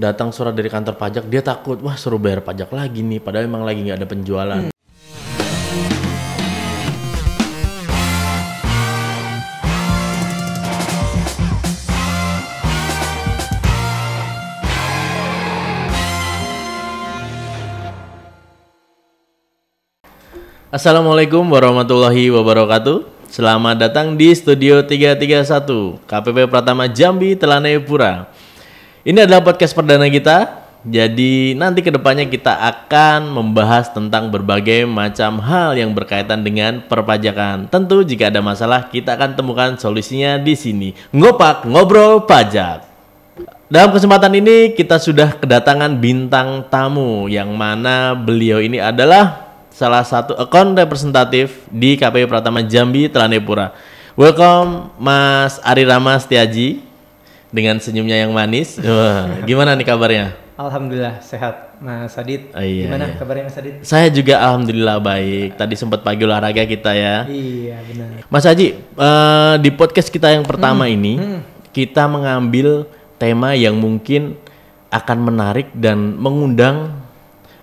datang surat dari kantor pajak, dia takut, wah suruh bayar pajak lagi nih, padahal emang lagi nggak ada penjualan. Assalamualaikum warahmatullahi wabarakatuh. Selamat datang di Studio 331 KPP Pratama Jambi Telanai Pura. Ini adalah podcast perdana kita. Jadi nanti kedepannya kita akan membahas tentang berbagai macam hal yang berkaitan dengan perpajakan. Tentu jika ada masalah kita akan temukan solusinya di sini. Ngopak ngobrol pajak. Dalam kesempatan ini kita sudah kedatangan bintang tamu yang mana beliau ini adalah salah satu akun representatif di KPP Pratama Jambi Telanai Pura. Welcome Mas Ari Rama Setiaji dengan senyumnya yang manis. Wah, gimana nih kabarnya? Alhamdulillah sehat Mas Adit. Iya, gimana iya. kabarnya Mas Adit? Saya juga alhamdulillah baik. Tadi sempat pagi olahraga kita ya. Iya benar. Mas Haji, di podcast kita yang pertama ini kita mengambil tema yang mungkin akan menarik dan mengundang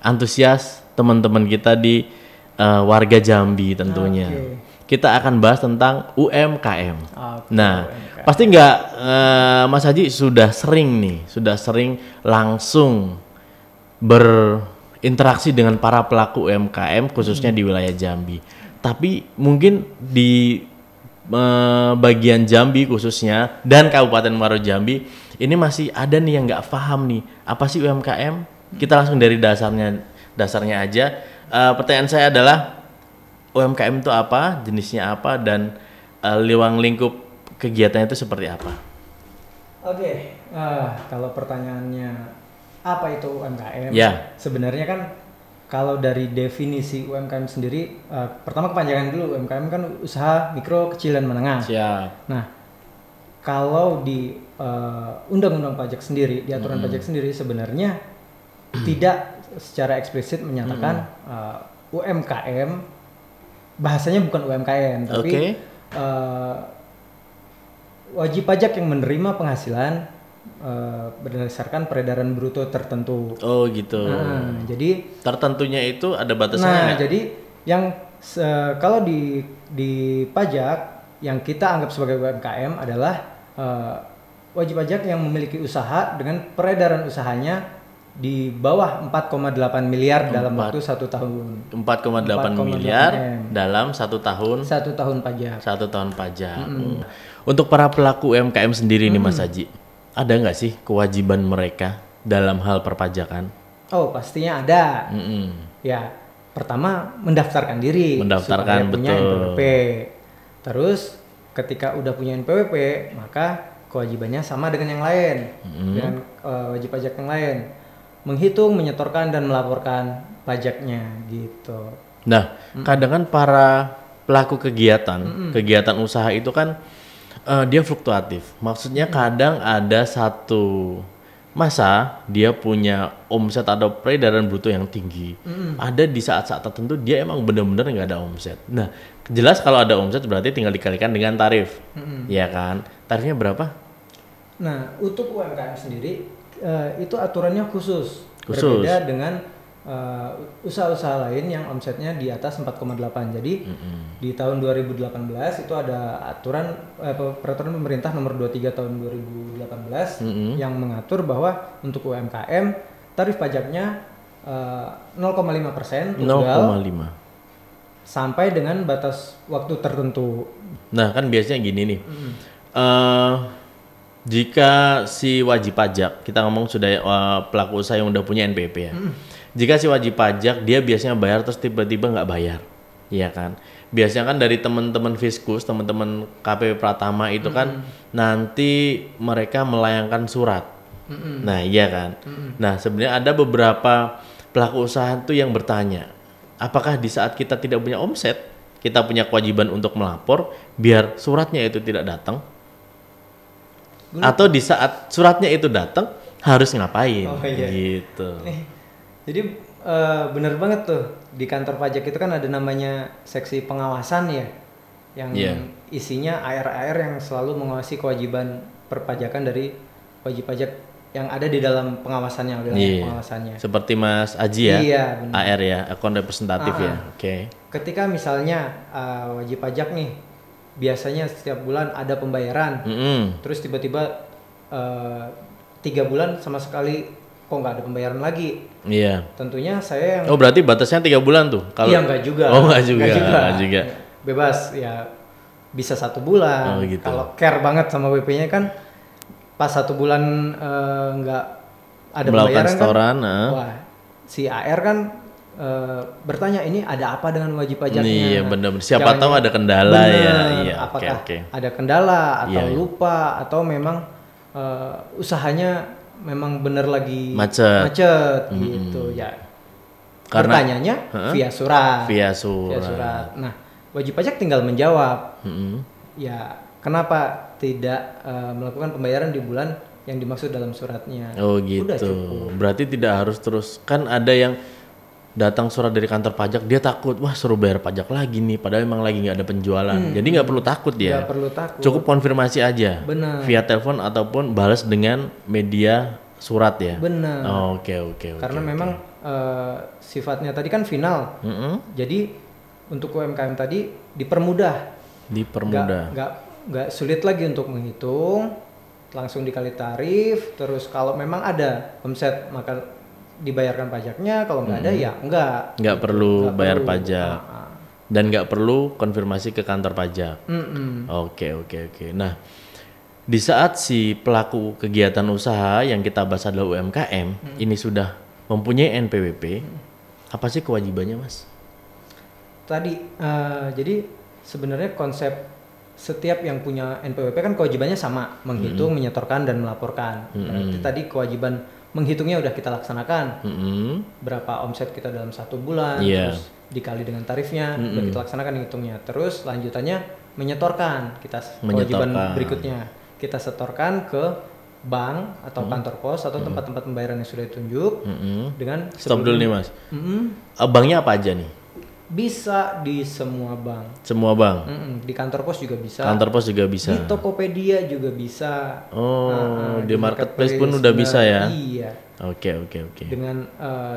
antusias teman-teman kita di warga Jambi tentunya. Oke. Kita akan bahas tentang UMKM. Oke, Nah, UMKM. pasti nggak Mas Haji sudah sering langsung berinteraksi dengan para pelaku UMKM khususnya di wilayah Jambi. Tapi mungkin di bagian Jambi khususnya dan Kabupaten Muaro Jambi ini masih ada nih yang nggak paham nih apa sih UMKM. Kita langsung dari dasarnya aja. Pertanyaan saya adalah UMKM itu apa, jenisnya apa, dan ruang lingkup kegiatannya itu seperti apa? Oke, kalau pertanyaannya apa itu UMKM? Ya. Sebenarnya kan kalau dari definisi UMKM sendiri, pertama kepanjangan dulu. UMKM kan usaha mikro, kecil dan menengah. Siap. Nah, kalau di undang-undang pajak sendiri, di aturan pajak sendiri sebenarnya tidak secara eksplisit menyatakan UMKM, bahasanya bukan UMKM, tapi wajib pajak yang menerima penghasilan berdasarkan peredaran bruto tertentu. Oh gitu. Nah, jadi tertentunya itu ada batasannya. Nah, nggak? jadi yang kalau di pajak yang kita anggap sebagai UMKM adalah wajib pajak yang memiliki usaha dengan peredaran usahanya di bawah 4,8 miliar dalam waktu 1 tahun. 4,8 miliar dalam 1 tahun. 1 tahun pajak. 1 tahun pajak. Untuk para pelaku UMKM sendiri nih Mas Haji, ada nggak sih kewajiban mereka dalam hal perpajakan? Oh, pastinya ada. Ya, pertama mendaftarkan diri. Mendaftarkan, supaya punya betul. NPWP. Terus ketika udah punya NPWP, maka kewajibannya sama dengan yang lain, dengan wajib pajak yang lain. Menghitung, menyetorkan dan melaporkan pajaknya gitu. Nah, kadang kan para pelaku kegiatan usaha itu kan dia fluktuatif. Maksudnya kadang ada satu masa dia punya omset atau peredaran bruto yang tinggi. Ada di saat-saat tertentu dia emang benar-benar nggak ada omset. Nah, jelas kalau ada omset berarti tinggal dikalikan dengan tarif, ya kan? Tarifnya berapa? Nah, untuk UMKM sendiri itu aturannya khusus. Berbeda dengan usaha-usaha lain yang omsetnya di atas 4,8. Jadi di tahun 2018 itu ada peraturan pemerintah nomor 23 tahun 2018 yang mengatur bahwa untuk UMKM tarif pajaknya 0,5% tunggal 0,5 sampai dengan batas waktu tertentu. Nah, kan biasanya gini nih. Jika si wajib pajak, kita ngomong sudah pelaku usaha yang udah punya NPWP ya. Jika si wajib pajak dia biasanya bayar terus tiba-tiba nggak bayar, iya kan? Biasanya kan dari teman-teman Fiskus, teman-teman KPP Pratama itu kan nanti mereka melayangkan surat. Nah, iya kan? Nah, sebenarnya ada beberapa pelaku usaha tuh yang bertanya, apakah di saat kita tidak punya omset, kita punya kewajiban untuk melapor biar suratnya itu tidak datang? Atau di saat suratnya itu datang harus ngapain? Oh, iya. Gitu. Jadi bener banget tuh, di kantor pajak itu kan ada namanya seksi pengawasan ya, yang isinya AR-AR yang selalu mengawasi kewajiban perpajakan dari wajib pajak yang ada di dalam pengawasannya, wilayah pengawasannya. Seperti Mas Aji ya, iya, benar. AR ya, akun representatif ya. Oke. Ketika misalnya wajib pajak nih, biasanya setiap bulan ada pembayaran, terus tiba-tiba 3 bulan sama sekali kok nggak ada pembayaran lagi. Iya. Tentunya saya yang... Oh berarti batasnya 3 bulan tuh? Iya nggak juga. Oh nggak juga. Bebas ya, bisa 1 bulan. Gitu. Kalau care banget sama WP-nya kan pas 1 bulan nggak ada melakukan pembayaran setoran, kan, wah si AR kan bertanya ini ada apa dengan wajib pajaknya. Iya benar-benar. Siapa tahu ada kendala ya. Iya. Apakah ada kendala atau lupa atau memang usahanya memang bener lagi macet gitu ya. Karena bertanyanya via surat. Via surat. Nah, wajib pajak tinggal menjawab. Ya, kenapa tidak melakukan pembayaran di bulan yang dimaksud dalam suratnya? Oh gitu. Udah cukup. Berarti tidak harus terus, kan ada yang datang surat dari kantor pajak, dia takut, wah suruh bayar pajak lagi nih, padahal emang lagi nggak ada penjualan. Jadi nggak perlu takut ya. Nggak perlu takut. Cukup konfirmasi aja. Benar. Via telepon ataupun balas dengan media surat ya. Benar. Oh, oke. Karena memang sifatnya tadi kan final. Jadi untuk UMKM tadi dipermudah. Nggak sulit lagi untuk menghitung, langsung dikali tarif. Terus kalau memang ada omset maka dibayarkan pajaknya, kalau nggak ada ya nggak perlu bayar pajak dan nggak perlu konfirmasi ke kantor pajak. Oke. Nah, di saat si pelaku kegiatan usaha yang kita bahas adalah UMKM ini sudah mempunyai NPWP, apa sih kewajibannya, Mas? Tadi jadi sebenarnya konsep setiap yang punya NPWP kan kewajibannya sama, menghitung, menyetorkan dan melaporkan. Berarti tadi kewajiban menghitungnya udah kita laksanakan, berapa omset kita dalam 1 bulan, terus dikali dengan tarifnya, udah kita laksanakan hitungnya. Terus lanjutannya menyetorkan, kewajiban berikutnya kita setorkan ke bank atau kantor pos atau tempat-tempat pembayaran yang sudah ditunjuk. Dengan stop dulu nih Mas, banknya apa aja nih? Bisa di semua bank. Semua bank? Di kantor pos juga bisa. Kantor pos juga bisa. Di Tokopedia juga bisa. Di marketplace pun udah bisa ya? Iya. Oke. Dengan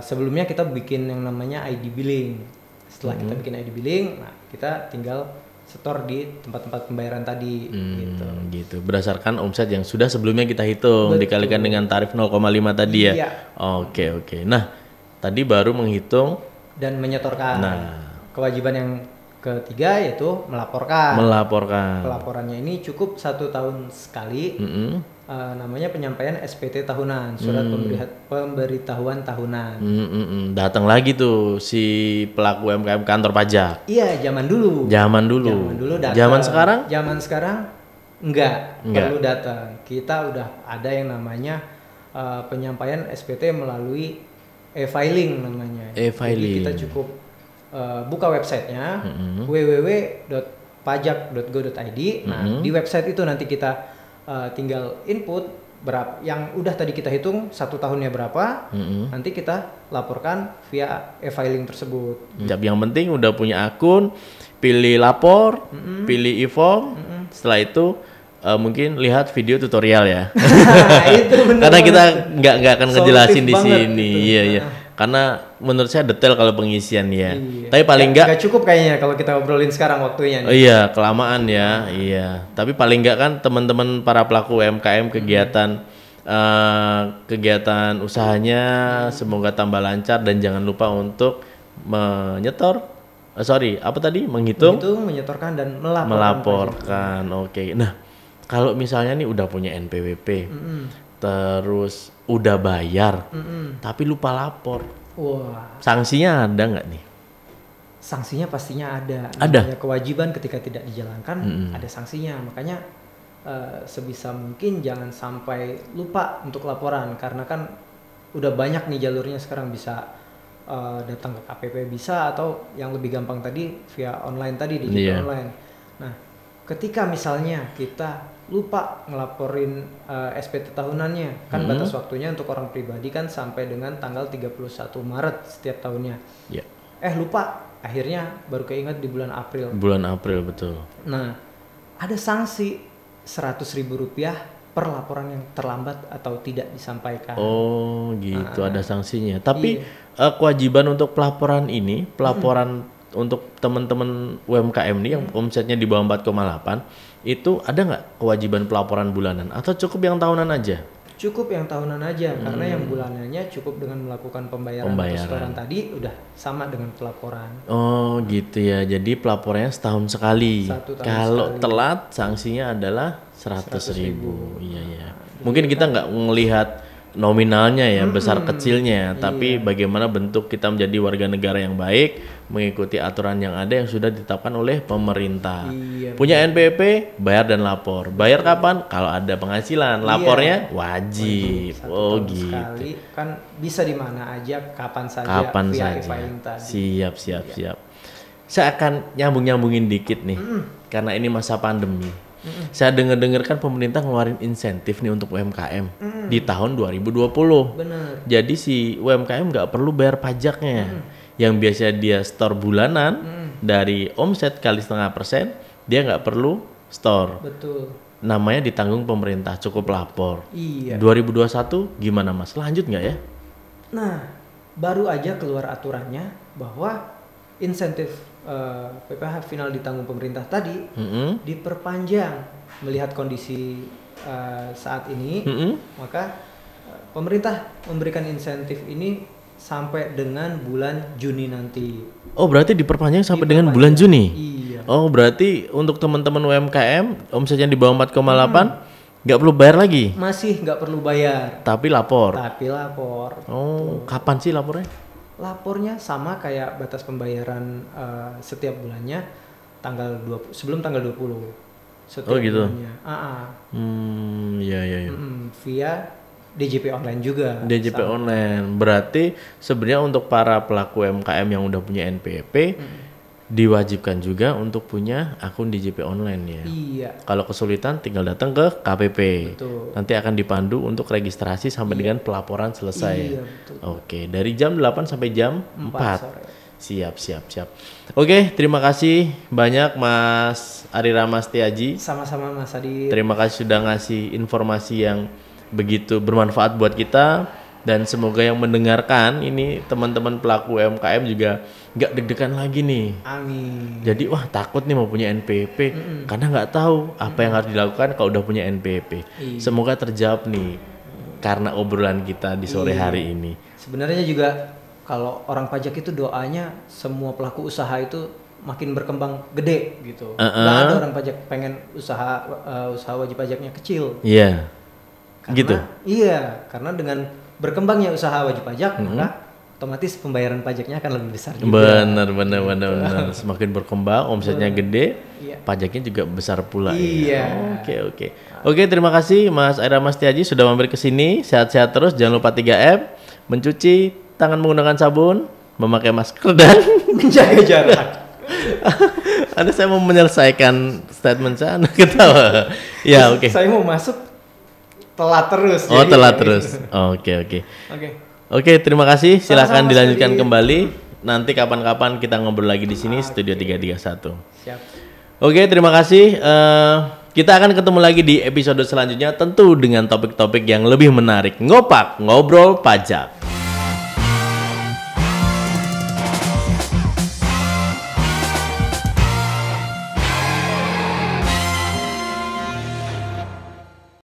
sebelumnya kita bikin yang namanya ID billing. Setelah kita bikin ID billing, nah kita tinggal setor di tempat-tempat pembayaran tadi. Gitu. Berdasarkan omset yang sudah sebelumnya kita hitung. Betul. Dikalikan dengan tarif 0,5 tadi ya? Iya. Oke. Nah, tadi baru menghitung dan menyetorkan. Kewajiban yang ketiga yaitu melaporkan. Pelaporannya ini cukup 1 tahun sekali. Namanya penyampaian SPT tahunan, surat pemberitahuan tahunan. Datang lagi tuh si pelaku UMKM kantor pajak. Iya, zaman dulu datang. Zaman sekarang enggak perlu datang. Kita udah ada yang namanya penyampaian SPT melalui e-filing namanya. Jadi kita cukup buka websitenya www.pajak.go.id. Nah, di website itu nanti kita tinggal input berapa yang udah tadi kita hitung 1 tahunnya berapa. Nanti kita laporkan via e-filing tersebut. Yang penting udah punya akun, pilih lapor, pilih e-form. Setelah itu mungkin lihat video tutorial ya. Itu karena kita nggak akan ngejelasin di sini. Iya. Karena menurut saya detail kalau pengisian ya. Tapi paling nggak cukup kayaknya kalau kita obrolin sekarang waktunya. Iya, kelamaan ya. Iya. Tapi paling nggak kan teman-teman para pelaku UMKM kegiatan usahanya semoga tambah lancar dan jangan lupa untuk menghitung, menyetorkan dan melaporkan. Oke. Nah, kalau misalnya nih udah punya NPWP, terus udah bayar, tapi lupa lapor, sanksinya ada nggak nih? Sanksinya pastinya ada. Ada. Kewajiban ketika tidak dijalankan ada sanksinya. Makanya sebisa mungkin jangan sampai lupa untuk laporan, karena kan udah banyak nih jalurnya sekarang, bisa datang ke KPP bisa, atau yang lebih gampang tadi via online tadi, digital online. Nah, ketika misalnya kita lupa ngelaporin SPT tahunannya, kan batas waktunya untuk orang pribadi kan sampai dengan tanggal 31 Maret setiap tahunnya. Lupa, akhirnya baru keinget di bulan April. Bulan April, betul. Nah, ada sanksi Rp100.000 per laporan yang terlambat atau tidak disampaikan. Oh gitu, ada sanksinya. Tapi kewajiban untuk pelaporan ini, pelaporan untuk teman-teman UMKM nih yang omsetnya di bawah 4,8, itu ada nggak kewajiban pelaporan bulanan atau cukup yang tahunan aja? Cukup yang tahunan aja, karena yang bulanannya cukup dengan melakukan pembayaran setoran tadi udah sama dengan pelaporan. Oh gitu ya, jadi pelaporannya setahun sekali. Kalau telat sanksinya adalah 100.000. Iya ya. Mungkin kita nggak melihat nominalnya ya, besar kecilnya, tapi bagaimana bentuk kita menjadi warga negara yang baik, mengikuti aturan yang ada yang sudah ditetapkan oleh pemerintah. Punya NPWP, bayar dan lapor. Bayar kapan? Kalau ada penghasilan. Lapornya wajib. Oh gitu. Sekali, kan bisa di mana aja, kapan saja. Kapan via saja. e-filing tadi. Siap. Saya akan nyambungin dikit nih, karena ini masa pandemi. Saya dengar kan pemerintah ngeluarin insentif nih untuk UMKM di tahun 2020. Bener. Jadi si UMKM nggak perlu bayar pajaknya. Yang biasa dia store bulanan dari omset kali 0,5%, dia nggak perlu store. Betul. Namanya ditanggung pemerintah, cukup lapor. Iya. 2021 gimana Mas? Lanjut nggak ya? Nah, baru aja keluar aturannya bahwa insentif PPh final ditanggung pemerintah tadi diperpanjang. Melihat kondisi saat ini, maka pemerintah memberikan insentif ini sampai dengan bulan Juni nanti. Oh berarti diperpanjang sampai dengan bulan Juni? Iya. Oh berarti untuk teman-teman UMKM omsetnya di bawah 4,8 nggak perlu bayar lagi? Masih nggak perlu bayar. Tapi lapor? Tapi lapor. Oh kapan sih lapornya? Lapornya sama kayak batas pembayaran setiap bulannya sebelum tanggal 20 setiap gitu. bulannya. Iya. Via DJP online juga. DJP online. Berarti sebenarnya untuk para pelaku UMKM yang udah punya NPWP diwajibkan juga untuk punya akun DJP online ya. Iya. Kalau kesulitan tinggal datang ke KPP. Betul. Nanti akan dipandu untuk registrasi sampai dengan pelaporan selesai. Iya, betul. Oke, dari jam 8 sampai jam 4 sore. Siap. Oke, terima kasih banyak Mas Ari Rama Setiaji. Sama-sama Mas Adi. Terima kasih sudah ngasih informasi yang begitu bermanfaat buat kita. Dan semoga yang mendengarkan ini teman-teman pelaku UMKM juga nggak deg-degan lagi nih. Amin. Jadi wah takut nih mau punya NPWP karena nggak tahu apa yang harus dilakukan kalau udah punya NPWP. Semoga terjawab nih karena obrolan kita di sore hari ini. Sebenarnya juga kalau orang pajak itu doanya semua pelaku usaha itu makin berkembang gede gitu. Nggak ada orang pajak pengen usaha wajib pajaknya kecil. Iya. Gitu. Iya, karena dengan berkembangnya usaha wajib pajak maka otomatis pembayaran pajaknya akan lebih besar juga. Benar. Semakin berkembang, omsetnya gede, pajaknya juga besar pula. Iya. Ya. Oke, terima kasih Mas Aira Mas Setiaji sudah mampir ke sini. Sehat-sehat terus, jangan lupa 3M, mencuci tangan menggunakan sabun, memakai masker dan menjaga jarak. Ada saya mau menyelesaikan statement saya, Anda ketawa. Ya, oke. Saya mau masuk telat terus. Oh, telat terus. Oke, terima kasih. Silakan dilanjutkan kembali. Nanti kapan-kapan kita ngobrol lagi di sini Studio 331. Siap. Oke, terima kasih. Kita akan ketemu lagi di episode selanjutnya tentu dengan topik-topik yang lebih menarik. Ngopak, ngobrol pajak.